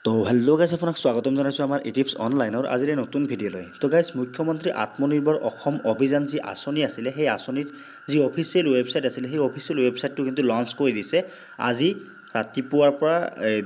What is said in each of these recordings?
তো hello' guys আপোনাক স্বাগতম জনাইছোঁ আমাৰ ইটিপছ অনলাইনৰ আজিৰ এই নতুন ভিডিঅ'লৈ। তো গাইজ মুখ্যমন্ত্ৰী আত্মনিৰ্ভৰ অসম অভিযান যি আঁচনি আছিলে সেই আঁচনিৰ যি অফিচিয়েল ৱেবছাইট আছিলে সেই অফিচিয়েল ৱেবছাইটটো কিন্তু লঞ্চ কৰি দিছে আজি ৰাতিপুৱাৰ পৰা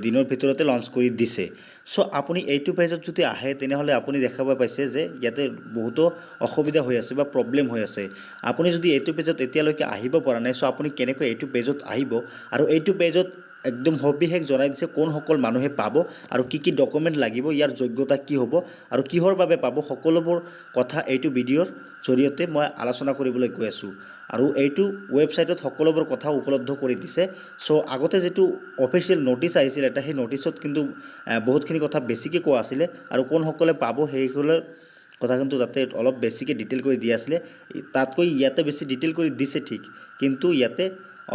দিনৰ ভিতৰতে লঞ্চ কৰি দিছে। চ' আপুনি এইটো পেজত যদি আহে তেনেহ'লে আপুনি দেখাব পাইছে যে ইয়াতে বহুতো অসুবিধা হৈ আছে বা প্ৰব্লেম হৈ আছে। আপুনি যদি এইটো পেজত এতিয়ালৈকে আহিব পৰা নাই, চ' আপুনি কেনেকৈ এইটো পেজত আহিব আৰু এইটো পেজত একদম সবিশেষ জনাই দিছে কোনসকল মানুহে পাব আৰু কি ডকুমেণ্ট লাগিব, ইয়াৰ যোগ্যতা কি হ'ব আৰু কিহৰ বাবে পাব, সকলোবোৰ কথা এইটো ভিডিঅ'ৰ জৰিয়তে মই আলোচনা কৰিবলৈ গৈ আছোঁ। আৰু এইটো ৱেবছাইটত সকলোবোৰ কথা উপলব্ধ কৰি দিছে। চ' আগতে যিটো অফিচিয়েল নটিচ আহিছিল এটা, সেই নটিচত কিন্তু বহুতখিনি কথা বেছিকৈ কোৱা আছিলে আৰু কোনসকলে পাব সেইসকলৰ কথা কিন্তু তাতে অলপ বেছিকৈ ডিটেইল কৰি দিয়া আছিলে। তাতকৈ ইয়াতে বেছি ডিটেইল কৰি দিছে ঠিক, কিন্তু ইয়াতে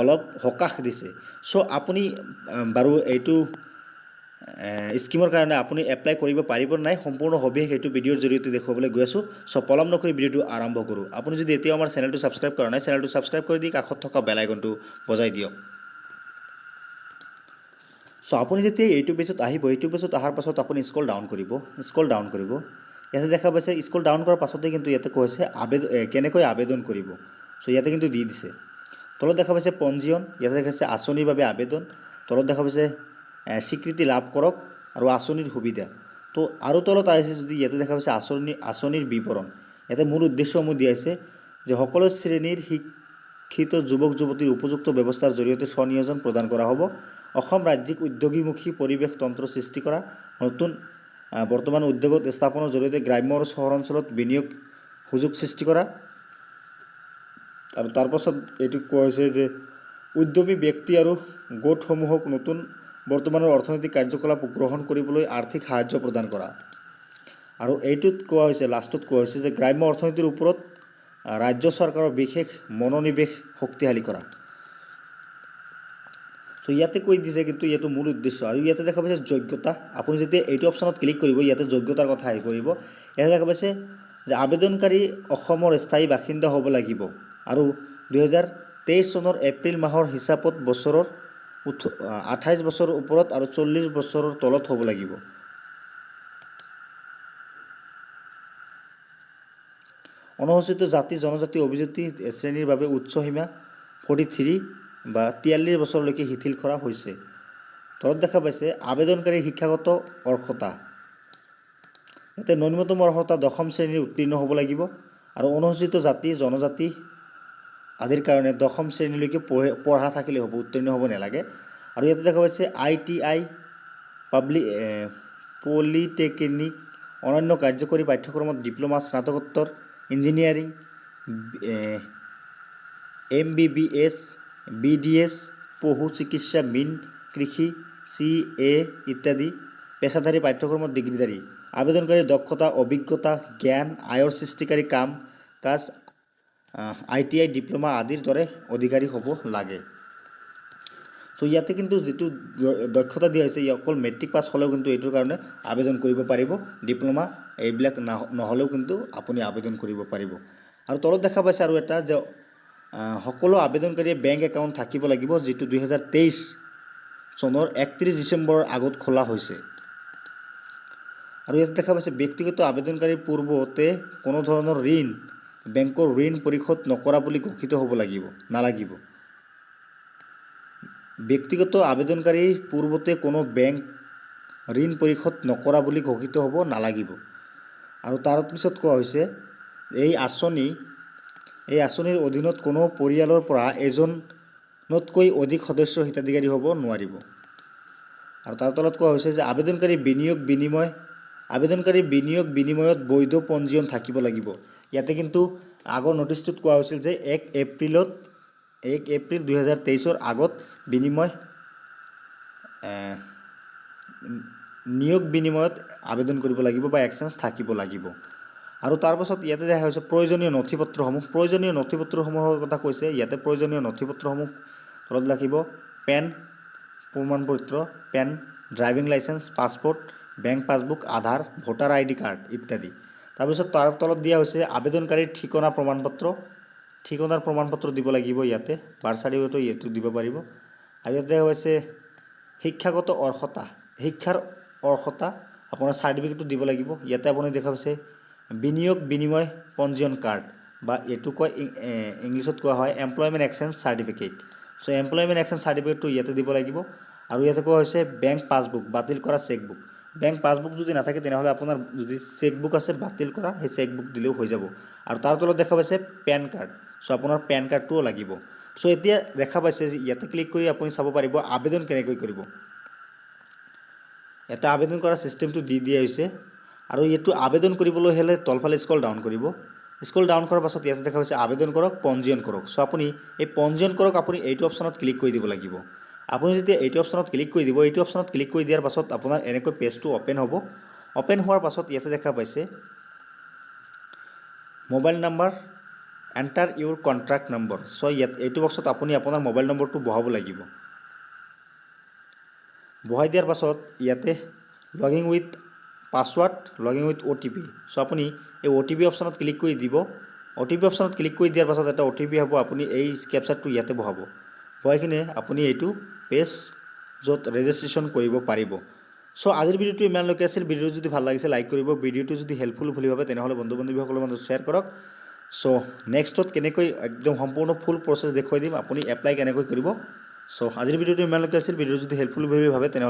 অলপ সকাহ দিছে। চ' আপুনি বাৰু এইটো স্কিমৰ কাৰণে আপুনি এপ্লাই কৰিব পাৰিব নাই সম্পূৰ্ণ সবিশেষ সেইটো ভিডিঅ'ৰ জৰিয়তে দেখুৱাবলৈ গৈ আছোঁ। চ' পলম নকৰি ভিডিঅ'টো আৰম্ভ কৰোঁ। আপুনি যদি এতিয়াও আমাৰ চেনেলটো ছাবস্ক্ৰাইব কৰা নাই, চেনেলটো ছাবস্ক্ৰাইব কৰি দি কাষত থকা বেল আইকনটো বজাই দিয়ক। চ' আপুনি যেতিয়া এইটো পেজত আহিব, এইটো পেজত অহাৰ পাছত আপুনি স্ক্ৰল ডাউন কৰিব। ইয়াতে দেখা পাইছে স্ক্ৰল ডাউন কৰাৰ পাছতে কিন্তু ইয়াতে কৈছে কেনেকৈ আবেদন কৰিব। চ' ইয়াতে কিন্তু দি দিছে। তলত দেখা পাইছে পঞ্জীয়ন, ইয়াতে দেখা পাইছে আঁচনিৰ বাবে আবেদন, তলত দেখা পাইছে স্বীকৃতি লাভ কৰক আৰু আঁচনিৰ সুবিধা। তো আৰু তলত আহিছে যদি ইয়াতে দেখা পাইছে আঁচনিৰ বিৱৰণ। ইয়াতে মূল উদ্দেশ্যসমূহ দিয়া হৈছে যে সকলো শ্ৰেণীৰ শিক্ষিত যুৱক যুৱতীৰ উপযুক্ত ব্যৱস্থাৰ জৰিয়তে স্বনিয়োজন প্ৰদান কৰা হ'ব। অসম ৰাজ্যিক উদ্যোগীমুখী পৰিৱেশ তন্ত্ৰ সৃষ্টি কৰা, নতুন বৰ্তমান উদ্যোগত স্থাপনৰ জৰিয়তে গ্ৰাম্য আৰু চহৰ অঞ্চলত বিনিয়োগ সুযোগ সৃষ্টি কৰা। আৰু তাৰপাছত এইটো কোৱা হৈছে যে উদ্যমী ব্যক্তি আৰু গোটসমূহক নতুন বৰ্তমানৰ অৰ্থনৈতিক কাৰ্যকলাপ গ্ৰহণ কৰিবলৈ আৰ্থিক সাহায্য প্ৰদান কৰা। আৰু এইটোত কোৱা হৈছে, লাষ্টত কোৱা হৈছে যে গ্ৰাম্য অৰ্থনীতিৰ ওপৰত ৰাজ্য চৰকাৰৰ বিশেষ মনোনিৱেশ শক্তিশালী কৰা। চ' ইয়াতে কৈ দিছে কিন্তু এইটো মূল উদ্দেশ্য। আৰু ইয়াতে দেখা পাইছে যোগ্যতা। আপুনি যেতিয়া এইটো অপশ্যনত ক্লিক কৰিব ইয়াতে যোগ্যতাৰ কথা আহি পৰিব। ইয়াতে দেখা পাইছে যে আবেদনকাৰী অসমৰ স্থায়ী বাসিন্দা হ'ব লাগিব আৰু 2023 চনৰ এপ্ৰিল মাহৰ হিচাপত বছৰৰ 28 বছৰৰ ওপৰত আৰু 40 বছৰৰ তলত হ'ব লাগিব। অনুসূচিত জাতি জনজাতি অভিজাতি শ্ৰেণীৰ বাবে উচ্চ সীমা 43 বা 43 বছৰলৈকে শিথিল কৰা হৈছে। তলত দেখা পাইছে আবেদনকাৰীৰ শিক্ষাগত অৰ্হতা। ইয়াতে ন্যূনতম অৰ্হতা 10ম শ্ৰেণীৰ উত্তীৰ্ণ হ'ব লাগিব আৰু অনুসূচিত জাতি জনজাতি আদিৰ কাৰণে 10ম শ্ৰেণীলৈকে পঢ়া থাকিলে হ'ব, উত্তীৰ্ণ হ'ব নালাগে। আৰু ইয়াতে দেখা পাইছে ITI পলিটেকনিক অন্যান্য কাৰ্যকৰী পাঠ্যক্ৰমত ডিপ্ল'মা স্নাতকোত্তৰ ইঞ্জিনিয়াৰিং MBBS BDS পশু চিকিৎসা মীন কৃষি CA ইত্যাদি পেছাদাৰী পাঠ্যক্ৰমত ডিগ্ৰীধাৰী। আবেদনকাৰীৰ দক্ষতা অভিজ্ঞতা জ্ঞান আয়ৰ সৃষ্টিকাৰী কাম কাজ ITI ডিপ্ল'মা আদিৰ দৰে অধিকাৰী হ'ব লাগে। চ' ইয়াতে কিন্তু যিটো দক্ষতা দিয়া হৈছে অকল মেট্ৰিক পাছ হ'লেও কিন্তু এইটোৰ কাৰণে আবেদন কৰিব পাৰিব। ডিপ্ল'মা এইবিলাক নহ'লেও কিন্তু আপুনি আবেদন কৰিব পাৰিব। আৰু তলত দেখা পাইছে আৰু এটা যে সকলো আবেদনকাৰীয়ে বেংক একাউণ্ট থাকিব লাগিব, যিটো 2023 চনৰ 31 ডিচেম্বৰৰ আগত খোলা হৈছে। আৰু ইয়াত দেখা পাইছে ব্যক্তিগত আবেদনকাৰীৰ পূৰ্বতে কোনো ধৰণৰ বেংকৰ ঋণ পৰিশোধ নকৰা বুলি ঘোষিত হ'ব নালাগিব। ব্যক্তিগত আবেদনকাৰীৰ পূৰ্বতে কোনো বেংক ঋণ পৰিশোধ নকৰা বুলি ঘোষিত হ'ব নালাগিব। আৰু তাৰ পিছত কোৱা হৈছে এই আঁচনিৰ অধীনত কোনো পৰিয়ালৰ পৰা এজনতকৈ অধিক সদস্য হিতাধিকাৰী হ'ব নোৱাৰিব। আৰু তাৰ তলত কোৱা হৈছে যে আবেদনকাৰীৰ বিনিয়োগ বিনিময়ত বৈধ পঞ্জীয়ন থাকিব লাগিব। ইয়াতে কিন্তু আগৰ নটিচটোত কোৱা হৈছিল যে 1 এপ্ৰিল 2023 আগত নিয়োগ বিনিময়ত আবেদন কৰিব লাগিব বা এক্সচেঞ্জ থাকিব লাগিব। আৰু তাৰপাছত ইয়াতে দেখা হৈছে প্ৰয়োজনীয় নথিপত্ৰসমূহৰ কথা কৈছে। ইয়াতে প্ৰয়োজনীয় নথিপত্ৰসমূহ তলত লাগিব পেন প্ৰমাণপত্ৰ, PAN, driving licence, passport, bank passbook, Aadhaar, voter ID card ইত্যাদি। তাৰপিছত তাৰ তলত দিয়া হৈছে আবেদনকাৰীৰ ঠিকনাৰ প্ৰমাণপত্ৰ দিব লাগিব। ইয়াতে বাৰ্থ চাৰ্টিফিকেটো ইয়াতে দিব পাৰিব। আৰু ইয়াতে হৈছে শিক্ষাগত অৰ্হতা। শিক্ষাৰ অৰ্হতা আপোনাৰ চাৰ্টিফিকেটটো দিব লাগিব। ইয়াতে আপুনি দেখা পাইছে বিনিয়োগ বিনিময় পঞ্জীয়ন কাৰ্ড বা এইটো কয় ইংলিছত কোৱা হয় এমপ্লয়মেণ্ট এক্সচেঞ্জ চাৰ্টিফিকেট। চ' এমপ্লয়মেণ্ট এক্সচেঞ্জ চাৰ্টিফিকেটটো ইয়াতে দিব লাগিব। আৰু ইয়াতে কোৱা হৈছে বেংক পাছবুক বাতিল কৰা চেকবুক। বেংক পাছবুক যদি নাথাকে তেনেহ'লে আপোনাৰ যদি চেকবুক আছে বাতিল কৰা সেই চেকবুক দিলেও হৈ যাব। আৰু তাৰ তলত দেখা পাইছে পেন কাৰ্ড। চ' আপোনাৰ পেন কাৰ্ডটোও লাগিব। চ' এতিয়া দেখা পাইছে যে ইয়াতে ক্লিক কৰি আপুনি চাব পাৰিব আবেদন কেনেকৈ কৰিব। এটা আবেদন কৰা চিষ্টেমটো দি দিয়া হৈছে। আৰু এইটো আবেদন কৰিবলৈ হ'লে তলফালে স্ক্ৰল ডাউন কৰিব। স্ক্ৰল ডাউন কৰাৰ পাছত ইয়াতে দেখা পাইছে আবেদন কৰক পঞ্জীয়ন কৰক। চ' আপুনি এই পঞ্জীয়ন কৰক আপুনি এইটো অপশ্যনত ক্লিক কৰি দিব লাগিব। আপুনি যেতিয়া এইটো অপশ্যনত ক্লিক কৰি দিব, এইটো অপশ্যনত ক্লিক কৰি দিয়াৰ পাছত আপোনাৰ এনেকৈ পেজটো অ'পেন হ'ব। অ'পেন হোৱাৰ পাছত ইয়াতে দেখা পাইছে মোবাইল নাম্বাৰ এণ্টাৰ ইউৰ কণ্ট্ৰেক্ট নম্বৰ। চ' ইয়াত এইটো বক্সত আপুনি আপোনাৰ মোবাইল নম্বৰটো বহাব লাগিব। বহাই দিয়াৰ পাছত ইয়াতে logging with password logging with OTP। চ' আপুনি এই OTP অপশ্যনত ক্লিক কৰি দিব। OTP অপশ্যনত ক্লিক কৰি দিয়াৰ পাছত এটা OTP হ'ব। আপুনি এই কেপচাৰটো ইয়াতে বহাব। বহাই কিনে আপুনি এইটো পেজ য'ত ৰেজিষ্ট্ৰেশ্যন কৰিব পাৰিব। চ' আজিৰ ভিডিঅ'টো ইমানলৈকে আছিল। ভিডিঅ'টো যদি ভাল লাগিছে লাইক কৰিব। ভিডিঅ'টো যদি হেল্পফুল বুলি ভাবে তেনেহ'লে বন্ধু বান্ধৱীসকলৰ মাজত শ্বেয়াৰ কৰক। চ' নেক্সটত কেনেকৈ একদম সম্পূৰ্ণ ফুল প্ৰচেছ দেখুৱাই দিম আপুনি এপ্লাই কেনেকৈ কৰিব। চ' আজিৰ ভিডিঅ'টো ইমানলৈকে আছিল। ভিডিঅ'টো যদি হেল্পফুল বুলি ভাবে তেনেহ'লে